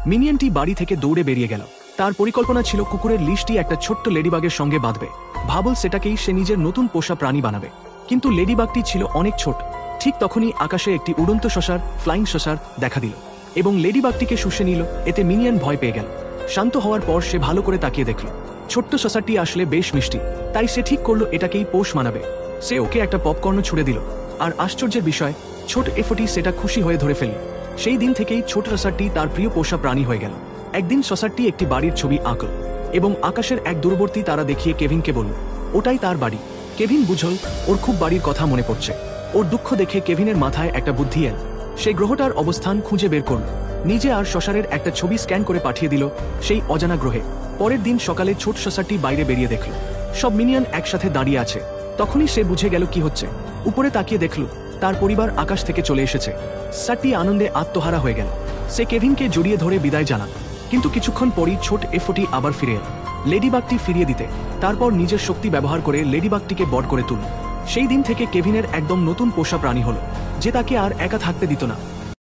মিনিয়নটি বাড়ি থেকে দৌড়ে বেরিয়ে গেল। তার পরিকল্পনা ছিল কুকুরের লিশটি একটা ছোট্ট লেডিবাগের সঙ্গে বাঁধবে, ভাবল সেটাকেই সে নিজের নতুন পোষা প্রাণী বানাবে। কিন্তু লেডিবাগটি ছিল অনেক ছোট। ঠিক তখনই আকাশে একটি উড়ন্ত শসার ফ্লাইং শসার দেখা দিল এবং লেডিবাগটিকে শুষে নিল। এতে মিনিয়ন ভয় পেয়ে গেল। শান্ত হওয়ার পর সে ভালো করে তাকিয়ে দেখল ছোট্ট শসারটি আসলে বেশ মিষ্টি, তাই সে ঠিক করলো এটাকেই পোষ মানাবে। সে ওকে একটা পপকর্ন ছুড়ে দিল, আর আশ্চর্যের বিষয় ছোট এফটি সেটা খুশি হয়ে ধরে ফেলল। সেই দিন থেকেই ছোট শসারটি তার প্রিয় পোষা প্রাণী হয়ে গেল। একদিন শসারটি একটি বাড়ির ছবি আঁকল এবং আকাশের এক দূরবর্তী তারা দেখিয়ে কেভিনকে বলল ওটাই তার বাড়ি। কেভিন বুঝল ওর খুব বাড়ির কথা মনে পড়ছে। ওর দুঃখ দেখে কেভিনের মাথায় একটা বুদ্ধি এল। সে গ্রহটার অবস্থান খুঁজে বের করল, নিজে আর শসারের একটা ছবি স্ক্যান করে পাঠিয়ে দিল সেই অজানা গ্রহে। পরের দিন সকালে ছোট শসারটি বাইরে বেরিয়ে দেখল সব মিনিয়ন একসাথে দাঁড়িয়ে আছে। তখনই সে বুঝে গেল কি হচ্ছে। উপরে তাকিয়ে দেখল তার পরিবার আকাশ থেকে চলে এসেছে। শসারটি আনন্দে আত্মহারা হয়ে গেল। সে কেভিনকে জড়িয়ে ধরে বিদায় জানাল। কিন্তু কিছুক্ষণ পরই ছোট এফটি আবার ফিরে এল লেডিবাগটি ফিরিয়ে দিতে। তারপর নিজের শক্তি ব্যবহার করে লেডিবাগটিকে বড় করে তুলল। সেই দিন থেকে কেভিনের একদম নতুন পোষা প্রাণী হলো, যে তাকে আর একা থাকতে দিত না।